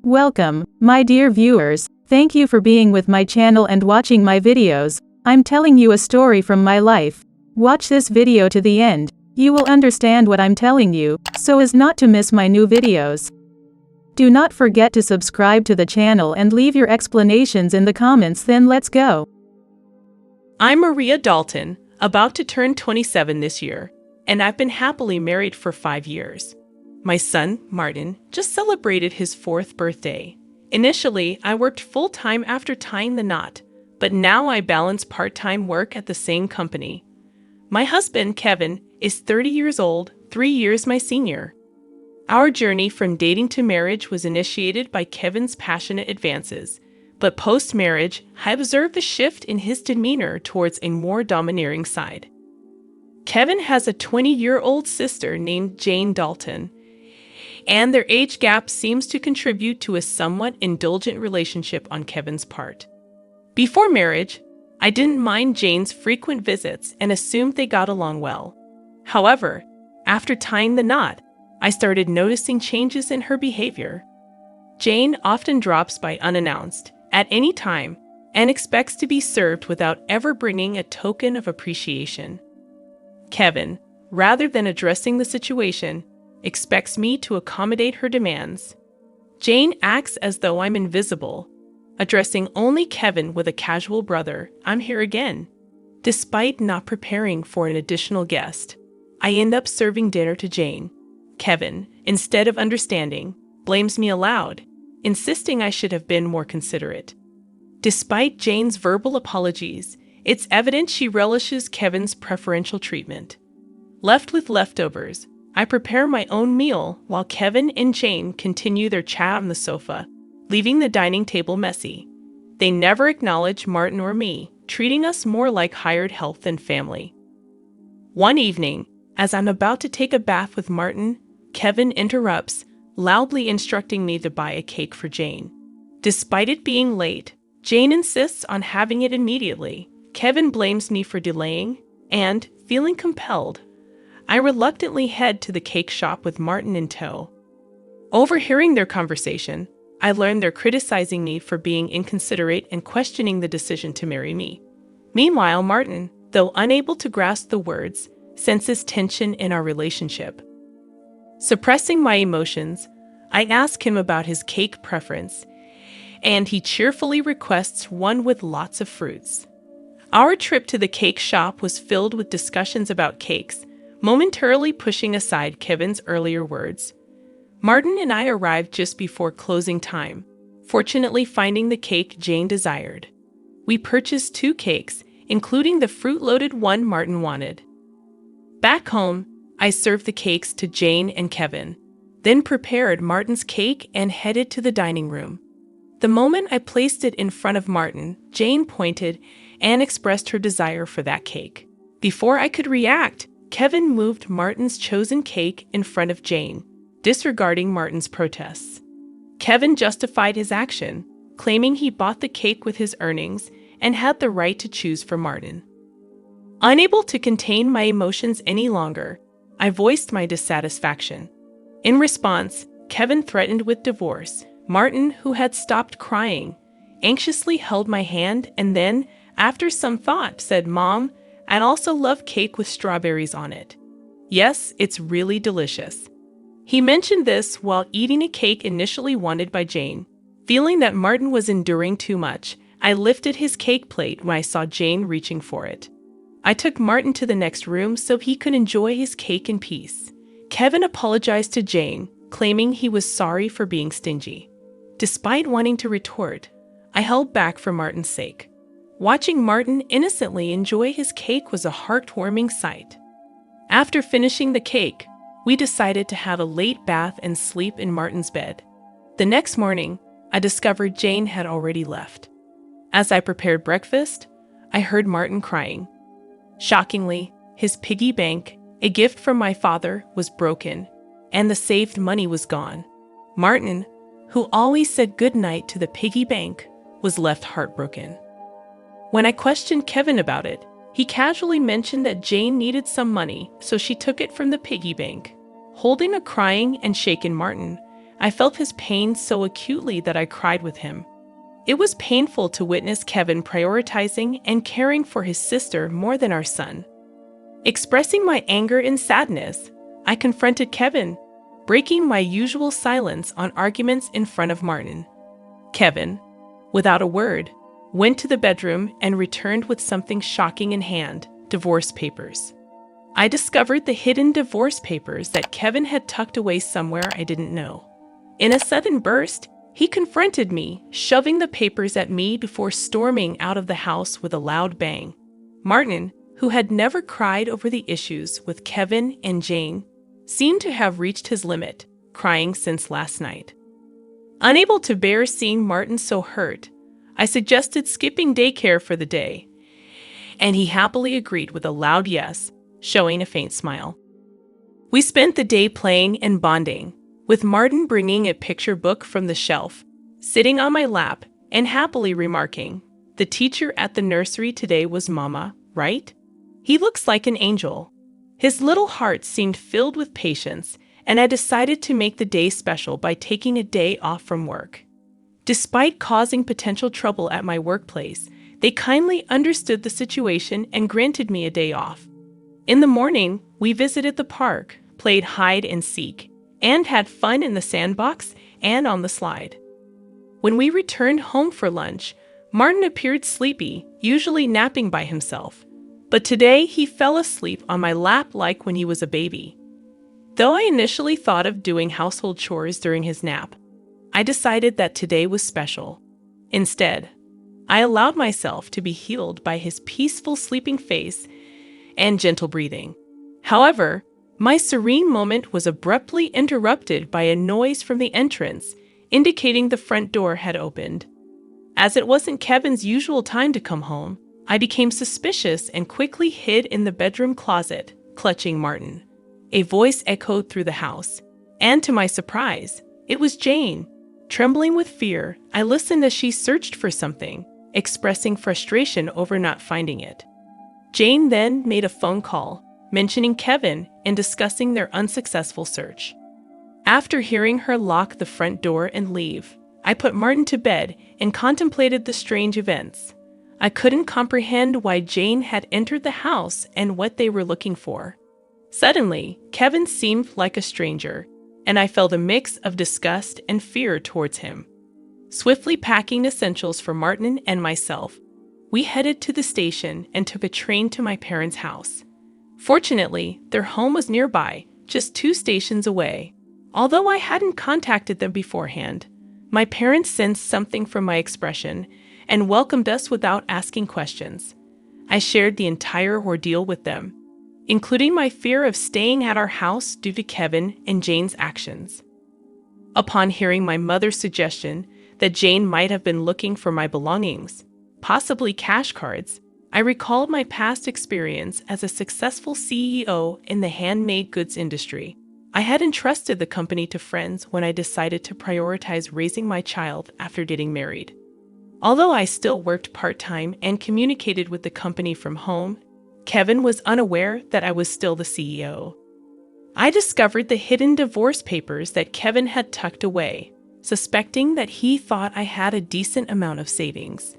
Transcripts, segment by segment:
Welcome, my dear viewers. Thank you for being with my channel and watching my videos. I'm telling you a story from my life. Watch this video to the end. You will understand what I'm telling you, so as not to miss my new videos. Do not forget to subscribe to the channel and leave your explanations in the comments. Then let's go. I'm Maria Dalton, about to turn 27 this year, and I've been happily married for 5 years. My son, Martin, just celebrated his 4th birthday. Initially, I worked full-time after tying the knot, but now I balance part-time work at the same company. My husband, Kevin, is 30 years old, 3 years my senior. Our journey from dating to marriage was initiated by Kevin's passionate advances, but post-marriage, I observed a shift in his demeanor towards a more domineering side. Kevin has a 20-year-old sister named Jane Dalton, and their age gap seems to contribute to a somewhat indulgent relationship on Kevin's part. Before marriage, I didn't mind Jane's frequent visits and assumed they got along well. However, after tying the knot, I started noticing changes in her behavior. Jane often drops by unannounced, at any time, and expects to be served without ever bringing a token of appreciation. Kevin, rather than addressing the situation, expects me to accommodate her demands. Jane acts as though I'm invisible, addressing only Kevin with a casual "brother, I'm here again." Despite not preparing for an additional guest, I end up serving dinner to Jane. Kevin, instead of understanding, blames me aloud, insisting I should have been more considerate. Despite Jane's verbal apologies, it's evident she relishes Kevin's preferential treatment. Left with leftovers, I prepare my own meal while Kevin and Jane continue their chat on the sofa, leaving the dining table messy. They never acknowledge Martin or me, treating us more like hired help than family. One evening, as I'm about to take a bath with Martin, Kevin interrupts, loudly instructing me to buy a cake for Jane. Despite it being late, Jane insists on having it immediately. Kevin blames me for delaying, and, feeling compelled, I reluctantly head to the cake shop with Martin in tow. Overhearing their conversation, I learn they're criticizing me for being inconsiderate and questioning the decision to marry me. Meanwhile, Martin, though unable to grasp the words, senses tension in our relationship. Suppressing my emotions, I ask him about his cake preference, and he cheerfully requests one with lots of fruits. Our trip to the cake shop was filled with discussions about cakes, momentarily pushing aside Kevin's earlier words. Martin and I arrived just before closing time, fortunately finding the cake Jane desired. We purchased 2 cakes, including the fruit-loaded one Martin wanted. Back home, I served the cakes to Jane and Kevin, then prepared Martin's cake and headed to the dining room. The moment I placed it in front of Martin, Jane pointed and expressed her desire for that cake. Before I could react, Kevin moved Martin's chosen cake in front of Jane, disregarding Martin's protests. Kevin justified his action, claiming he bought the cake with his earnings and had the right to choose for Martin. Unable to contain my emotions any longer, I voiced my dissatisfaction. In response, Kevin threatened with divorce. Martin, who had stopped crying, anxiously held my hand and then, after some thought, said, "Mom, I'd also love cake with strawberries on it. Yes, it's really delicious." He mentioned this while eating a cake initially wanted by Jane. Feeling that Martin was enduring too much, I lifted his cake plate when I saw Jane reaching for it. I took Martin to the next room so he could enjoy his cake in peace. Kevin apologized to Jane, claiming he was sorry for being stingy. Despite wanting to retort, I held back for Martin's sake. Watching Martin innocently enjoy his cake was a heartwarming sight. After finishing the cake, we decided to have a late bath and sleep in Martin's bed. The next morning, I discovered Jane had already left. As I prepared breakfast, I heard Martin crying. Shockingly, his piggy bank, a gift from my father, was broken, and the saved money was gone. Martin, who always said goodnight to the piggy bank, was left heartbroken. When I questioned Kevin about it, he casually mentioned that Jane needed some money, so she took it from the piggy bank. Holding a crying and shaken Martin, I felt his pain so acutely that I cried with him. It was painful to witness Kevin prioritizing and caring for his sister more than our son. Expressing my anger and sadness, I confronted Kevin, breaking my usual silence on arguments in front of Martin. Kevin, without a word, went to the bedroom and returned with something shocking in hand: divorce papers. I discovered the hidden divorce papers that Kevin had tucked away somewhere I didn't know. In a sudden burst, he confronted me, shoving the papers at me before storming out of the house with a loud bang. Martin, who had never cried over the issues with Kevin and Jane, seemed to have reached his limit, crying since last night. Unable to bear seeing Martin so hurt, I suggested skipping daycare for the day, and he happily agreed with a loud yes, showing a faint smile. We spent the day playing and bonding, with Martin bringing a picture book from the shelf, sitting on my lap, and happily remarking, "The teacher at the nursery today was Mama, right? He looks like an angel." His little heart seemed filled with patience, and I decided to make the day special by taking a day off from work. Despite causing potential trouble at my workplace, they kindly understood the situation and granted me a day off. In the morning, we visited the park, played hide and seek, and had fun in the sandbox and on the slide. When we returned home for lunch, Martin appeared sleepy, usually napping by himself. But today he fell asleep on my lap like when he was a baby. Though I initially thought of doing household chores during his nap, I decided that today was special. Instead, I allowed myself to be healed by his peaceful sleeping face and gentle breathing. However, my serene moment was abruptly interrupted by a noise from the entrance, indicating the front door had opened. As it wasn't Kevin's usual time to come home, I became suspicious and quickly hid in the bedroom closet, clutching Martin. A voice echoed through the house, and to my surprise, it was Jane. Trembling with fear, I listened as she searched for something, expressing frustration over not finding it. Jane then made a phone call, mentioning Kevin and discussing their unsuccessful search. After hearing her lock the front door and leave, I put Martin to bed and contemplated the strange events. I couldn't comprehend why Jane had entered the house and what they were looking for. Suddenly, Kevin seemed like a stranger, and I felt a mix of disgust and fear towards him. Swiftly packing essentials for Martin and myself, we headed to the station and took a train to my parents' house. Fortunately, their home was nearby, just 2 stations away. Although I hadn't contacted them beforehand, my parents sensed something from my expression and welcomed us without asking questions. I shared the entire ordeal with them, including my fear of staying at our house due to Kevin and Jane's actions. Upon hearing my mother's suggestion that Jane might have been looking for my belongings, possibly cash cards, I recalled my past experience as a successful CEO in the handmade goods industry. I had entrusted the company to friends when I decided to prioritize raising my child after getting married. Although I still worked part-time and communicated with the company from home, Kevin was unaware that I was still the CEO. I discovered the hidden divorce papers that Kevin had tucked away, suspecting that he thought I had a decent amount of savings.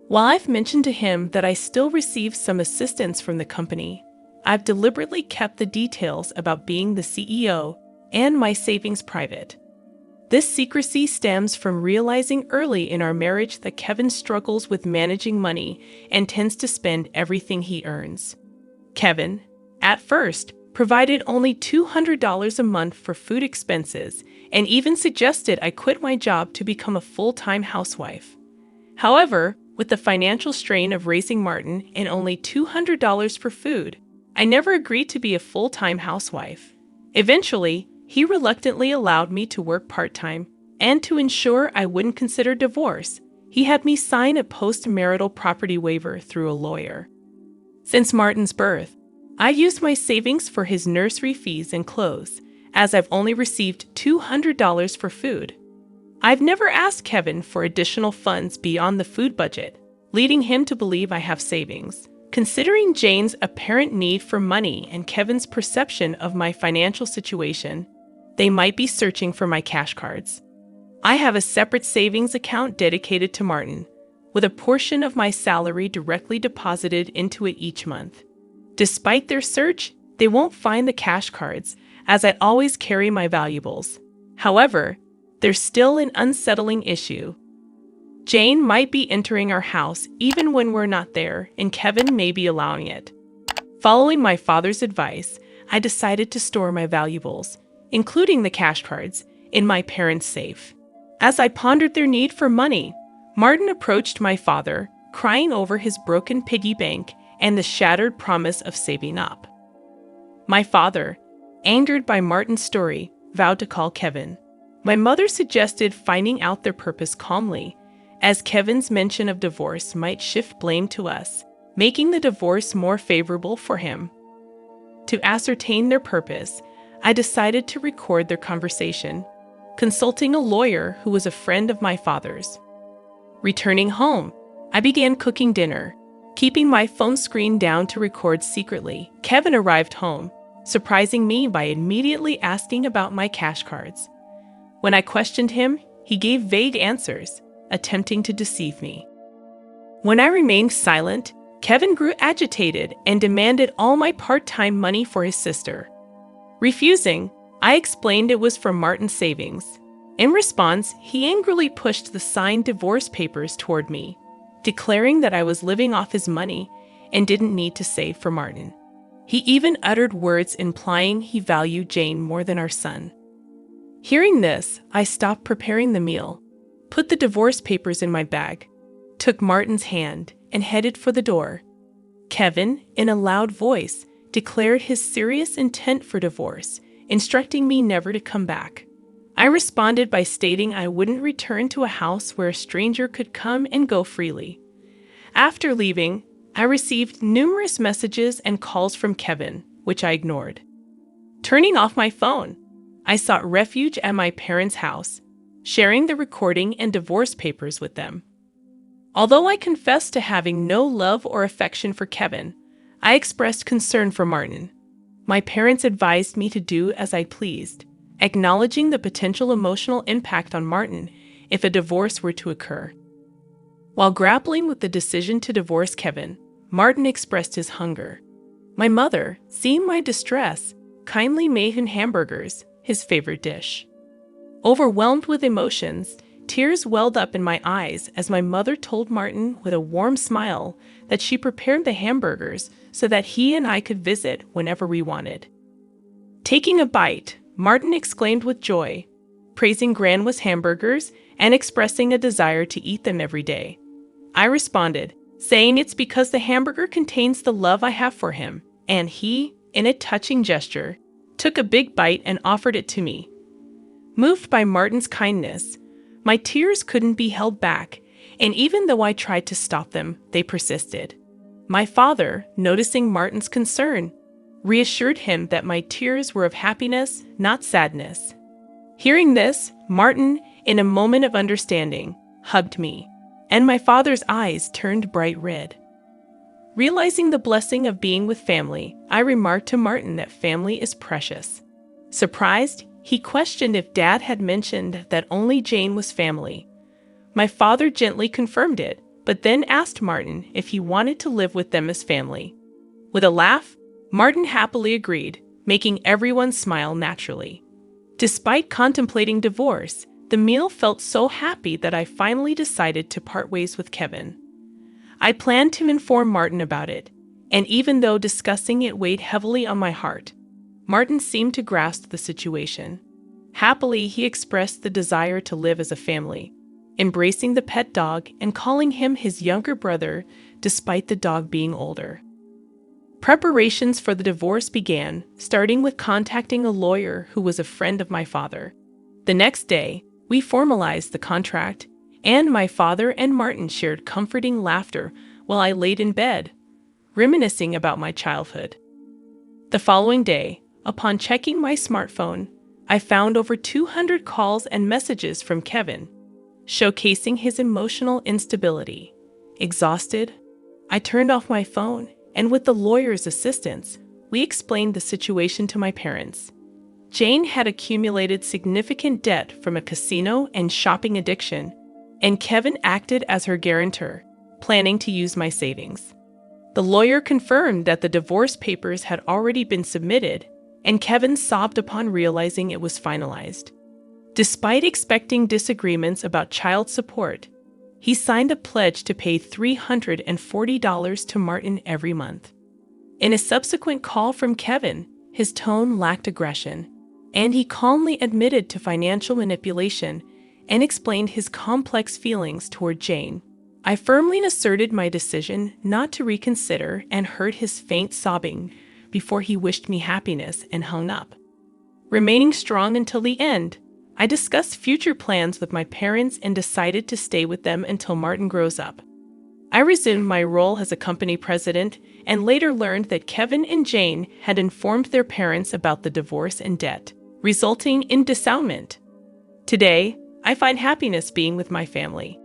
While I've mentioned to him that I still receive some assistance from the company, I've deliberately kept the details about being the CEO and my savings private. This secrecy stems from realizing early in our marriage that Kevin struggles with managing money and tends to spend everything he earns. Kevin, at first, provided only $200 a month for food expenses and even suggested I quit my job to become a full-time housewife. However, with the financial strain of raising Martin and only $200 for food, I never agreed to be a full-time housewife. Eventually, he reluctantly allowed me to work part-time, and to ensure I wouldn't consider divorce, he had me sign a post-marital property waiver through a lawyer. Since Martin's birth, I used my savings for his nursery fees and clothes, as I've only received $200 for food. I've never asked Kevin for additional funds beyond the food budget, leading him to believe I have savings. Considering Jane's apparent need for money and Kevin's perception of my financial situation, They might be searching for my cash cards. I have a separate savings account dedicated to Martin, with a portion of my salary directly deposited into it each month. Despite their search, they won't find the cash cards, as I always carry my valuables. However, there's still an unsettling issue. Jane might be entering our house even when we're not there, and Kevin may be allowing it. Following my father's advice, I decided to store my valuables, including the cash cards, in my parents' safe. As I pondered their need for money, Martin approached my father, crying over his broken piggy bank and the shattered promise of saving up. My father, angered by Martin's story, vowed to call Kevin. My mother suggested finding out their purpose calmly, as Kevin's mention of divorce might shift blame to us, making the divorce more favorable for him. To ascertain their purpose, I decided to record their conversation, consulting a lawyer who was a friend of my father's. Returning home, I began cooking dinner, keeping my phone screen down to record secretly. Kevin arrived home, surprising me by immediately asking about my cash cards. When I questioned him, he gave vague answers, attempting to deceive me. When I remained silent, Kevin grew agitated and demanded all my part-time money for his sister. Refusing, I explained it was from Martin's savings. In response, he angrily pushed the signed divorce papers toward me, declaring that I was living off his money and didn't need to save for Martin. He even uttered words implying he valued Jane more than our son. Hearing this, I stopped preparing the meal, put the divorce papers in my bag, took Martin's hand, and headed for the door. Kevin, in a loud voice, declared his serious intent for divorce, instructing me never to come back. I responded by stating I wouldn't return to a house where a stranger could come and go freely. After leaving, I received numerous messages and calls from Kevin, which I ignored. Turning off my phone, I sought refuge at my parents' house, sharing the recording and divorce papers with them. Although I confessed to having no love or affection for Kevin, I expressed concern for Martin. My parents advised me to do as I pleased, acknowledging the potential emotional impact on Martin if a divorce were to occur. While grappling with the decision to divorce Kevin, Martin expressed his hunger. My mother, seeing my distress, kindly made him hamburgers, his favorite dish. Overwhelmed with emotions, tears welled up in my eyes as my mother told Martin with a warm smile that she prepared the hamburgers so that he and I could visit whenever we wanted. Taking a bite, Martin exclaimed with joy, praising Grandma's hamburgers and expressing a desire to eat them every day. I responded, saying it's because the hamburger contains the love I have for him, and he, in a touching gesture, took a big bite and offered it to me. Moved by Martin's kindness, my tears couldn't be held back, and even though I tried to stop them, they persisted. My father, noticing Martin's concern, reassured him that my tears were of happiness, not sadness. Hearing this, Martin, in a moment of understanding, hugged me, and my father's eyes turned bright red. Realizing the blessing of being with family, I remarked to Martin that family is precious. Surprised, he questioned if Dad had mentioned that only Jane was family. My father gently confirmed it, but then asked Martin if he wanted to live with them as family. With a laugh, Martin happily agreed, making everyone smile naturally. Despite contemplating divorce, the meal felt so happy that I finally decided to part ways with Kevin. I planned to inform Martin about it, and even though discussing it weighed heavily on my heart, Martin seemed to grasp the situation. Happily, he expressed the desire to live as a family, embracing the pet dog and calling him his younger brother despite the dog being older. Preparations for the divorce began, starting with contacting a lawyer who was a friend of my father. The next day, we formalized the contract, and my father and Martin shared comforting laughter while I laid in bed, reminiscing about my childhood. The following day, upon checking my smartphone, I found over 200 calls and messages from Kevin, showcasing his emotional instability. Exhausted, I turned off my phone, and with the lawyer's assistance, we explained the situation to my parents. Jane had accumulated significant debt from a casino and shopping addiction, and Kevin acted as her guarantor, planning to use my savings. The lawyer confirmed that the divorce papers had already been submitted, and Kevin sobbed upon realizing it was finalized. Despite expecting disagreements about child support, he signed a pledge to pay $340 to Martin every month. In a subsequent call from Kevin, his tone lacked aggression, and he calmly admitted to financial manipulation and explained his complex feelings toward Jane. I firmly asserted my decision not to reconsider and heard his faint sobbing before he wished me happiness and hung up. Remaining strong until the end, I discussed future plans with my parents and decided to stay with them until Martin grows up. I resumed my role as a company president and later learned that Kevin and Jane had informed their parents about the divorce and debt, resulting in dissownment. Today, I find happiness being with my family.